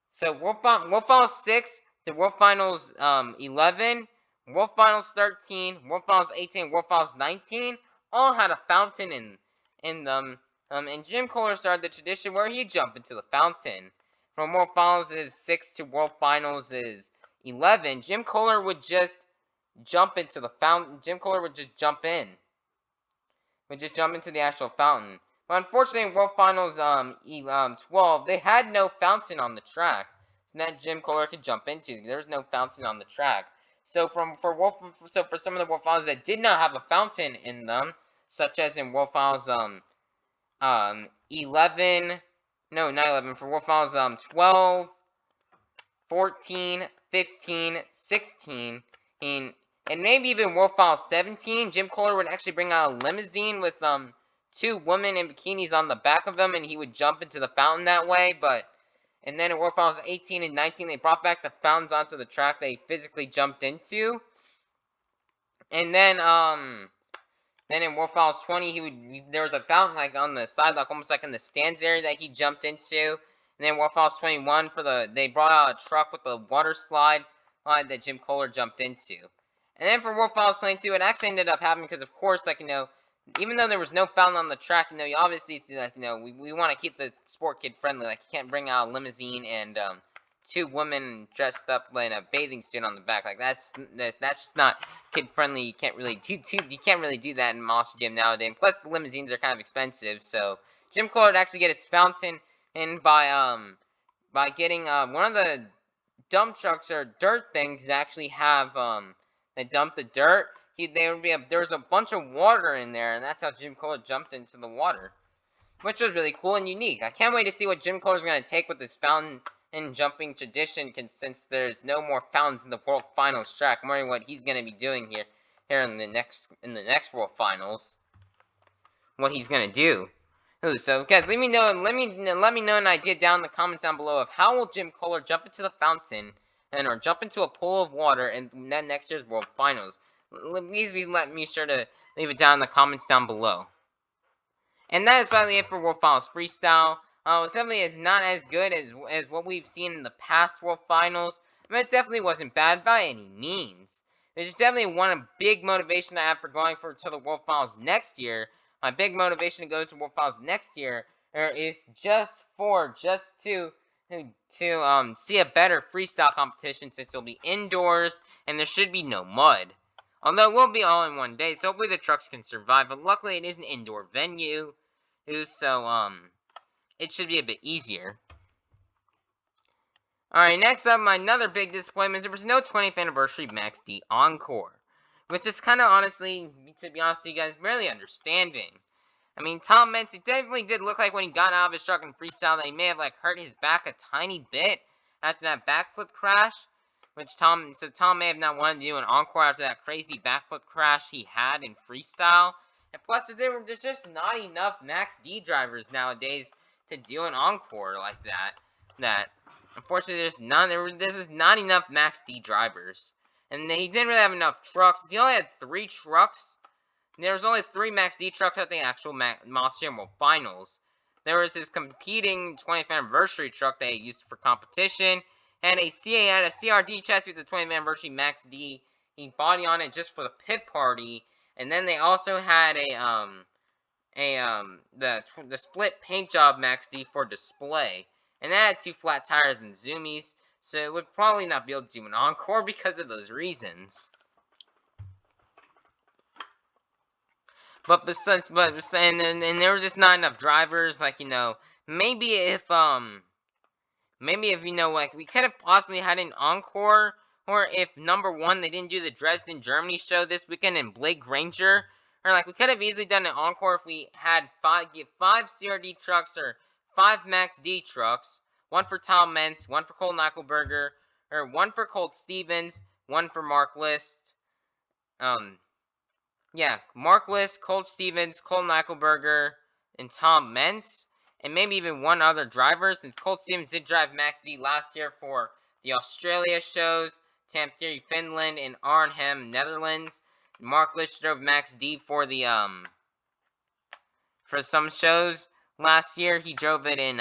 so World Finals 6 to World Finals 11, World Finals 13, World Finals 18, World Finals 19 all had a fountain in them. And Jim Kohler started the tradition where he'd jump into the fountain. From World Finals 6 to World Finals 11, Jim Kohler would just jump into the fountain. Jim Kohler would just jump into the actual fountain. But unfortunately, in World Finals 12, they had no fountain on the track that Jim Kohler could jump into. There was no fountain on the track. So for some of the World Finals that did not have a fountain in them, such as in World Finals 11, no, not 11, for World Finals 12, 14, 15, 16, and maybe even World Finals 17, Jim Kohler would actually bring out a limousine with two women in bikinis on the back of them, and he would jump into the fountain that way. And then in World Finals 18 and 19, they brought back the fountains onto the track they physically jumped into. And then in World Finals 20, there was a fountain like on the side, like almost like in the stands area that he jumped into. And then World Finals 21 they brought out a truck with a water slide that Jim Kohler jumped into. And then for World Finals 22, it actually ended up happening because, of course, even though there was no fountain on the track, you obviously see, we want to keep the sport kid friendly. Like, you can't bring out a limousine and two women dressed up in a bathing suit on the back. Like, that's just not kid friendly. You can't really do that in Monster Jam nowadays. Plus, the limousines are kind of expensive. So Jim Kohler would actually get his fountain and by getting one of the dump trucks or dirt things that actually have that dump the dirt. There was a bunch of water in there, and that's how Jim Kohler jumped into the water, which was really cool and unique. I can't wait to see what Jim Kohler's going to take with this fountain and jumping tradition, since there's no more fountains in the World Finals track. I'm wondering what he's going to be doing here in the next World Finals. What he's going to do. Ooh, so guys, let me know an idea down in the comments down below of how will Jim Kohler jump into the fountain or jump into a pool of water in next year's World Finals. Please let me sure to leave it down in the comments down below. And that is probably it for World Finals Freestyle. It definitely is not as good as what we've seen in the past World Finals, but it definitely wasn't bad by any means. There's definitely one big motivation I have for going to the World Finals next year. My big motivation to go to World Finals next year is just to see a better freestyle competition, since it'll be indoors and there should be no mud. Although it will be all in one day, so hopefully the trucks can survive. But luckily it is an indoor venue, so it should be a bit easier. Alright, next up, another big disappointment is there was no 20th anniversary Max D Encore. Which is kind of honestly, to be honest with you guys, really understanding. I mean, Tom Mentz, it definitely did look like when he got out of his truck in freestyle that he may have hurt his back a tiny bit after that backflip crash. Tom may have not wanted to do an encore after that crazy backflip crash he had in freestyle. And plus, there's just not enough Max D drivers nowadays to do an encore like that. Unfortunately, there's just not enough Max D drivers. And he didn't really have enough trucks. He only had 3 trucks. There was only 3 Max D trucks at the actual Monster Jam World Finals. There was his competing 20th anniversary truck that he used for competition, and a CRD chassis with the 20th anniversary Max D body on it just for the pit party. And then they also had the split paint job Max D for display, and that had 2 flat tires and zoomies. So it would probably not be able to do an encore because of those reasons. But besides, and there were just not enough drivers. Like, you know, maybe if you know, like, we could have possibly had an encore, or if number one they didn't do the Dresden, Germany show this weekend in Blake Granger, or like we could have easily done an encore if we had five CRD trucks or 5 Max D trucks, one for Tom Mentz, one for Cole Knuckleberger, or one for Colt Stevens, one for Mark List. Yeah, Mark List, Colt Stevens, Cole Knuckleberger, and Tom Mentz, and maybe even one other driver, since Colt Stevens did drive Max D last year for the Australia shows, Tampere, Finland, and Arnhem, Netherlands. Mark List drove Max D for the for some shows last year. He drove it in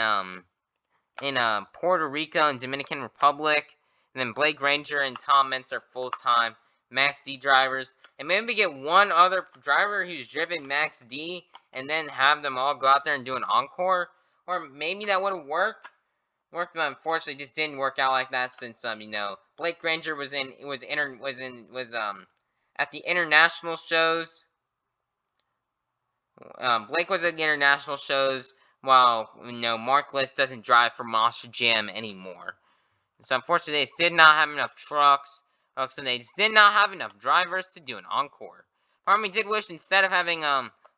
Puerto Rico and Dominican Republic. And then Blake Granger and Tom Mentz are full-time Max D drivers. And maybe get one other driver who's driven Max D and then have them all go out there and do an encore. Or maybe that would have worked, but unfortunately just didn't work out like that, since you know, Blake Granger was at the international shows. Blake was at the international shows, while, you know, Mark List doesn't drive for Monster Jam anymore. So unfortunately, they just did not have enough trucks. So they just did not have enough drivers to do an encore. Part of me did wish, instead of having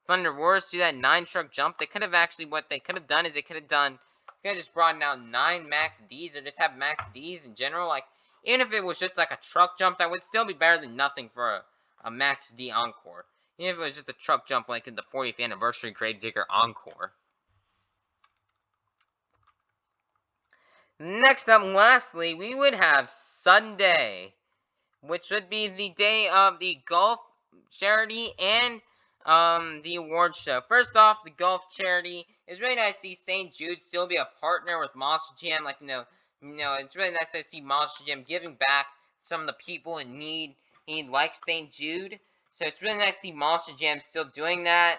Thunder Wars do that 9-truck jump, they could have actually, what they could have done is they could have just brought out 9 Max Ds, or just have Max Ds in general. Like, even if it was just like a truck jump, that would still be better than nothing for a Max D encore. Even if it was just a truck jump, like in the 40th anniversary Gravedigger encore. Next up, lastly, we would have Sunday, which would be the day of the golf charity and the award show. First off, the golf charity. It's really nice to see St. Jude still be a partner with Monster Jam. Like, you know, it's really nice to see Monster Jam giving back to some of the people in need like St. Jude. So it's really nice to see Monster Jam still doing that.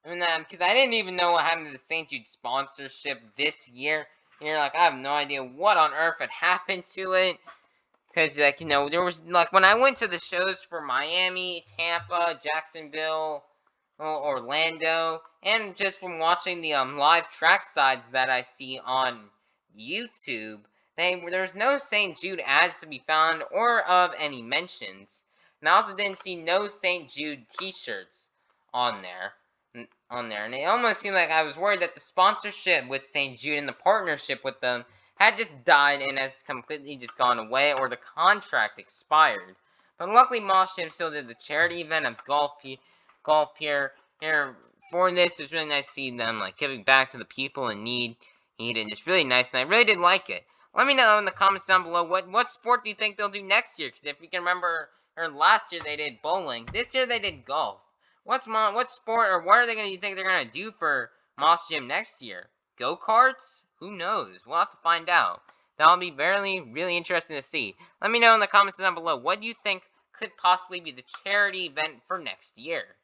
And because I didn't even know what happened to the St. Jude sponsorship this year. You're like, I have no idea what on earth had happened to it. Because, like, you know, there was, like, when I went to the shows for Miami, Tampa, Jacksonville, Orlando, and just from watching the live track sides that I see on YouTube, there was no St. Jude ads to be found or of any mentions. And I also didn't see no St. Jude t-shirts on there. And it almost seemed like I was worried that the sponsorship with St. Jude and the partnership with them had just died and has completely just gone away, or the contract expired. But luckily, Mosham still did the charity event of golf here for this. It was really nice to see them like giving back to the people in need. And it's really nice, and I really did like it. Let me know in the comments down below what sport do you think they'll do next year? Because if you can remember, or last year they did bowling. This year they did golf. What sport, or what are they you think they're gonna do for Moss Gym next year? Go-karts? Who knows? We'll have to find out. That'll be really interesting to see. Let me know in the comments down below what you think could possibly be the charity event for next year.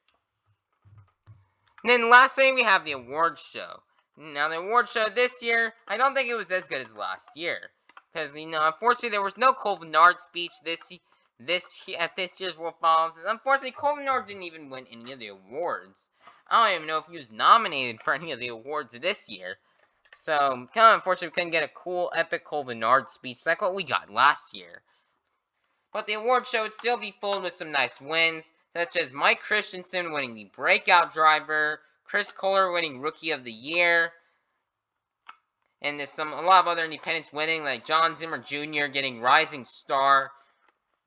And then lastly, we have the awards show. Now, the awards show this year, I don't think it was as good as last year. Because, you know, unfortunately, there was no Cole Bernard speech at this year's World Finals. And unfortunately, Cole Bernard didn't even win any of the awards. I don't even know if he was nominated for any of the awards this year. So, kind of unfortunate we couldn't get a cool, epic Cole Bernard speech like what we got last year. But the award show would still be filled with some nice wins, such as Mike Christensen winning the Breakout Driver, Chris Kohler winning Rookie of the Year, and there's a lot of other independents winning, like John Zimmer Jr. getting Rising Star,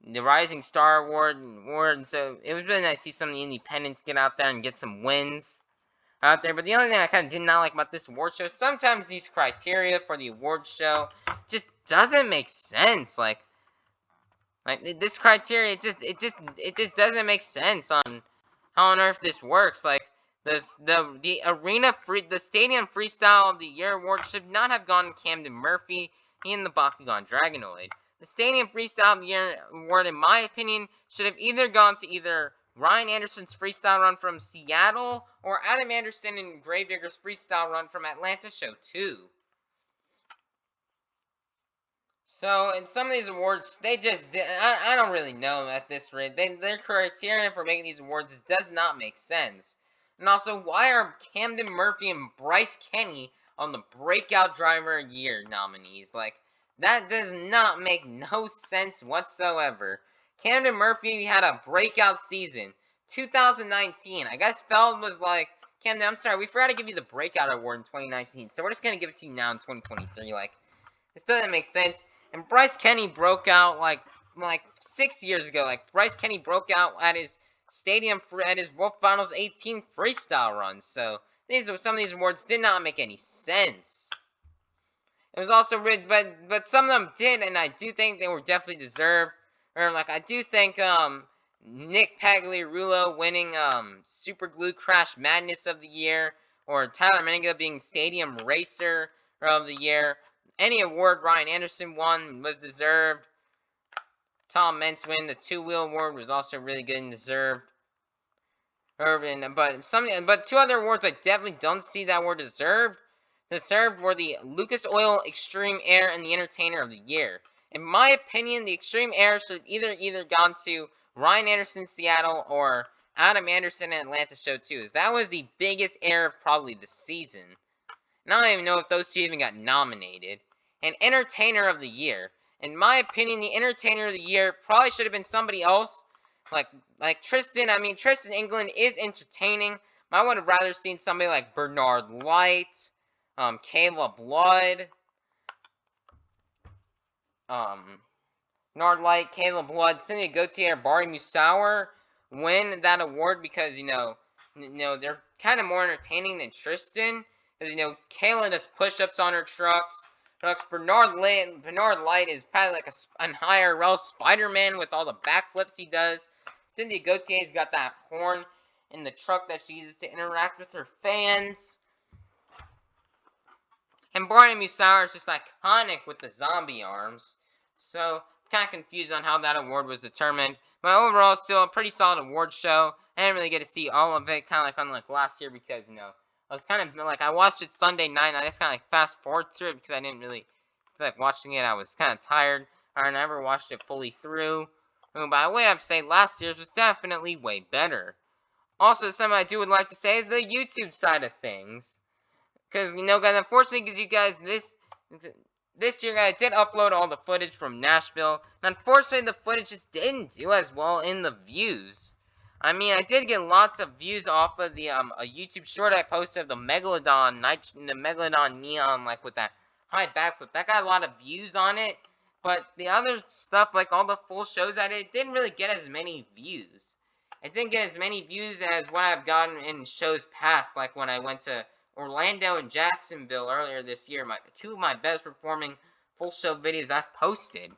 the Rising Star Award. And so it was really nice to see some of the independents get out there and get some wins out there. But the only thing I kind of did not like about this award show, sometimes these criteria for the award show just doesn't make sense. Like this criteria, it just doesn't make sense on how on earth this works. Like the Stadium Freestyle of the Year award should not have gone to Camden Murphy and the Bakugan Dragonoid. The Stadium Freestyle of the Year award, in my opinion, should have either gone to either Ryan Anderson's freestyle run from Seattle or Adam Anderson and Gravedigger's freestyle run from Atlanta Show 2. So, in some of these awards, they just I don't really know at this rate. Their criterion for making these awards just does not make sense. And also, why are Camden Murphy and Bryce Kenny on the Breakout Driver of the Year nominees? Like, that does not make no sense whatsoever. Camden Murphy had a breakout season, 2019. I guess Feld was like, Camden, I'm sorry, we forgot to give you the Breakout Award in 2019, so we're just gonna give it to you now in 2023. Like, this doesn't make sense. And Bryce Kenny broke out like 6 years ago. Like, Bryce Kenny broke out at his at his World Finals 18 freestyle run. So some of these awards did not make any sense. It was also rigged, but some of them did, and I do think they were definitely deserved. Or like I do think Nick Pagliarulo winning Super Glue Crash Madness of the Year, or Tyler Menninga being Stadium Racer of the Year. Any award Ryan Anderson won was deserved. Tom Mentz win the two-wheel award was also really good and deserved. But two other awards I definitely don't see that were deserved. Deserved were the Lucas Oil Extreme Air and the Entertainer of the Year. In my opinion, the Extreme Air should either gone to Ryan Anderson Seattle or Adam Anderson in Atlanta Show 2. As that was the biggest air of probably the season. And I don't even know if those two even got nominated. And Entertainer of the Year. In my opinion, the Entertainer of the Year probably should have been somebody else. Like Tristan. I mean, Tristan England is entertaining. I would have rather seen somebody like Bernard Light, Caleb Blood, Bernard Light, Caleb Blood, Cynthia Gauthier, Barry Musauer win that award because they're kind of more entertaining than Tristan. Because Kayla does push-ups on her trucks. Bernard Light is probably like an IRL Spider-Man with all the backflips he does. Cynthia Gautier's got that horn in the truck that she uses to interact with her fans. And Brian Musauer is just iconic with the zombie arms. So, kind of confused on how that award was determined. But overall, still a pretty solid award show. I didn't really get to see all of it, kind of unlike last year, because, I was kind of, I watched it Sunday night, and I just kind of fast forward through it, because I didn't really feel like watching it. I was kind of tired. I never watched it fully through. And by the way, I have to say, last year's was definitely way better. Also, something I would like to say is the YouTube side of things. Because, guys, unfortunately, because you guys, this year, guys, I did upload all the footage from Nashville. And unfortunately, the footage just didn't do as well in the views. I mean, I did get lots of views off of the, a YouTube short I posted of the Megalodon Neon, with that high backflip. That got a lot of views on it. But the other stuff, all the full shows I did, didn't really get as many views. It didn't get as many views as what I've gotten in shows past, like when I went to Orlando and Jacksonville earlier this year. Two of my best performing full show videos I've posted.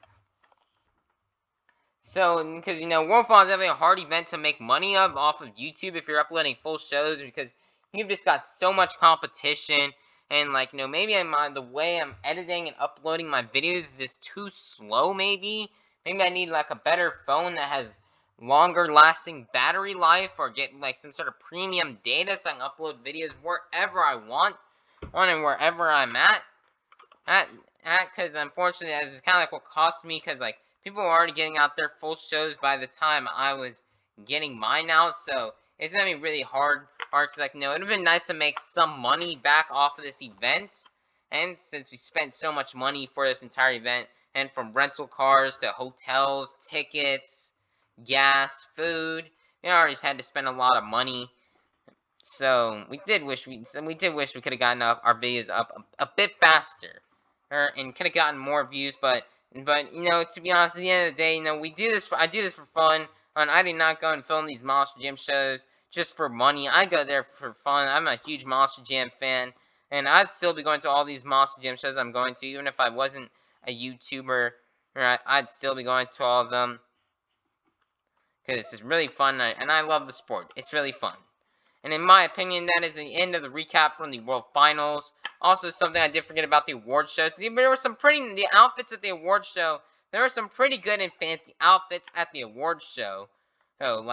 So, because, World Final is definitely a hard event to make money off of YouTube if you're uploading full shows, because you've just got so much competition, and, maybe the way I'm editing and uploading my videos is just too slow, maybe. Maybe I need, a better phone that has longer lasting battery life, or get some sort of premium data so I can upload videos wherever I want and wherever I'm at because unfortunately that's kind of what cost me, because people were already getting out their full shows by the time I was getting mine out, so it's gonna be really hard because it would have been nice to make some money back off of this event, and since we spent so much money for this entire event, and from rental cars to hotels, tickets, gas, food. We already had to spend a lot of money, so we did wish we could have gotten our videos up a bit faster, and could have gotten more views. But to be honest, at the end of the day, I do this for fun, and I do not go and film these Monster Jam shows just for money. I go there for fun. I'm a huge Monster Jam fan, and I'd still be going to all these Monster Jam shows I'm going to, even if I wasn't a YouTuber. I'd still be going to all of them. Because it's just really fun, and I love the sport. It's really fun. And in my opinion, that is the end of the recap from the World Finals. Also, something I did forget about the award shows. There were the outfits at the award show. There were some pretty good and fancy outfits at the award show. So,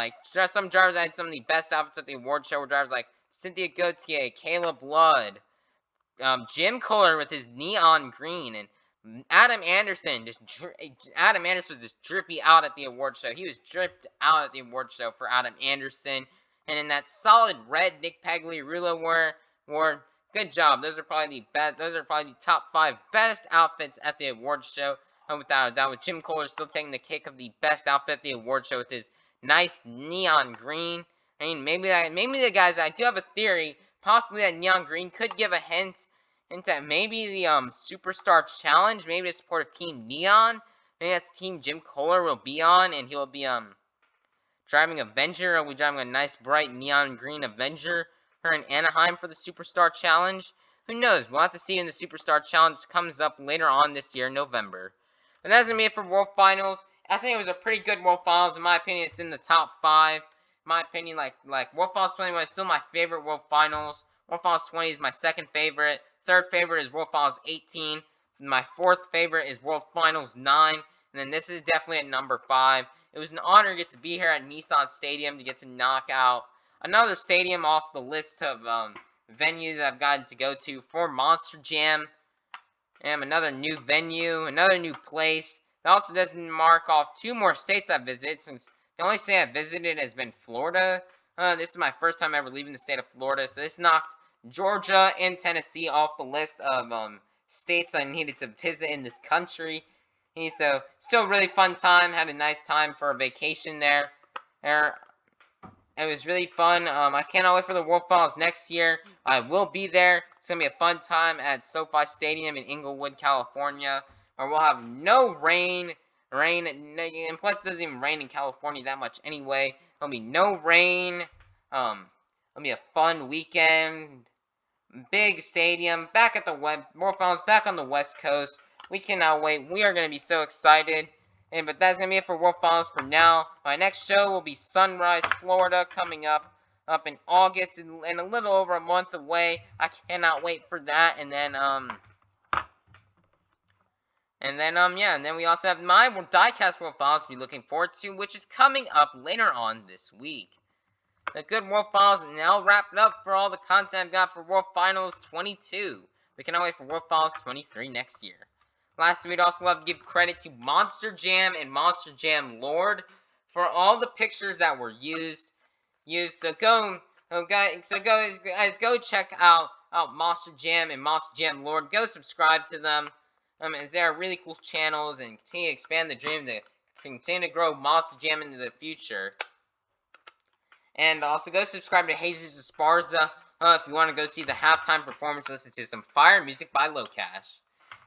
some drivers had some of the best outfits at the award show. Were drivers like Cynthia Gauthier, Caleb Blood, Jim Kohler with his neon green, and Adam Anderson was just drippy out at the award show. He was dripped out at the award show for Adam Anderson, and in that solid red Nick Pagliarulo wore. Good job. Those are probably the best. Those are probably the top 5 best outfits at the award show. Without a doubt, with Jim Kohler still taking the cake of the best outfit at the award show with his nice neon green. I mean, maybe the guys. I do have a theory. Possibly that neon green could give a hint into maybe the Superstar Challenge, maybe to support Team Neon. Maybe that's Team Jim Kohler will be on, and he'll be driving Avenger. He'll be driving a nice bright neon green Avenger here in Anaheim for the Superstar Challenge. Who knows? We'll have to see when the Superstar Challenge comes up later on this year in November. And that's gonna be it for World Finals. I think it was a pretty good World Finals. In my opinion, it's in the top 5. In my opinion, like World Finals 21 is still my favorite World Finals. World Finals 20 is my second favorite. Third favorite is World Finals 18. My fourth favorite is World Finals 9. And then this is definitely at number 5. It was an honor to get to be here at Nissan Stadium to get to knock out another stadium off the list of venues that I've gotten to go to for Monster Jam. And another new venue, another new place. That also doesn't mark off 2 more states I've visited, since the only state I've visited has been Florida. This is my first time ever leaving the state of Florida, so this knocked Georgia and Tennessee off the list of states I needed to visit in this country. And so, still a really fun time. Had a nice time for a vacation there. It was really fun. I cannot wait for the World Finals next year. I will be there. It's going to be a fun time at SoFi Stadium in Inglewood, California, where we'll have no rain. And plus it doesn't even rain in California that much anyway. There'll be no rain. It'll be a fun weekend. Big stadium. Back at the World Finals, back on the West Coast. We cannot wait. We are going to be so excited. But that's going to be it for World Finals for now. My next show will be Sunrise, Florida, coming up in August, and a little over a month away. I cannot wait for that. And then we also have my diecast World Finals to be looking forward to, which is coming up later on this week. The good World Finals now wrapped up for all the content I've got for World Finals 22. We cannot wait for World Finals 23 next year. Lastly, we'd also love to give credit to Monster Jam and MonsterJamLord for all the pictures that were used. So guys, go check out Monster Jam and MonsterJamLord. Go subscribe to them, as they are really cool channels and continue to expand the dream to continue to grow Monster Jam into the future. And also go subscribe to Jesus Esparza if you want to go see the halftime performance, listen to some fire music by Locash.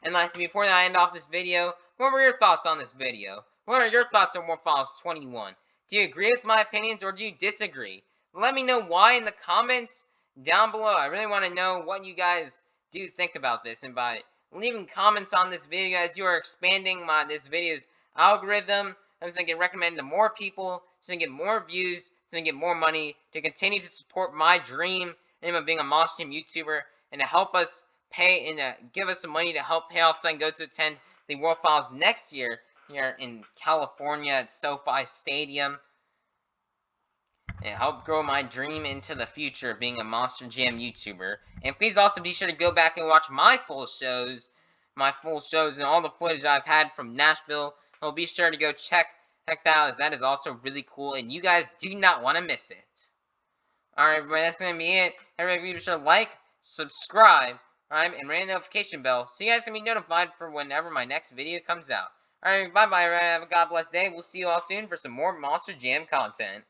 And lastly, before I end off this video, what were your thoughts on this video? What are your thoughts on World Finals 21? Do you agree with my opinions or do you disagree? Let me know why in the comments down below. I really want to know what you guys do think about this. And by leaving comments on this video, guys, you are expanding this video's algorithm. So I can get recommended to more people, so I can get more views, so I can get more money to continue to support my dream of being a Monster Jam YouTuber and to help us pay and give us some money to help pay off so I can go to attend the World Finals next year here in California at SoFi Stadium and help grow my dream into the future of being a Monster Jam YouTuber. And please also be sure to go back and watch my full shows and all the footage I've had from Nashville. So be sure to go check that out, as that is also really cool and you guys do not want to miss it. Alright everybody, that's going to be it. Everybody be sure to like, subscribe, alright, and ring the notification bell so you guys can be notified for whenever my next video comes out. Alright, bye-bye, have a God bless day. We'll see you all soon for some more Monster Jam content.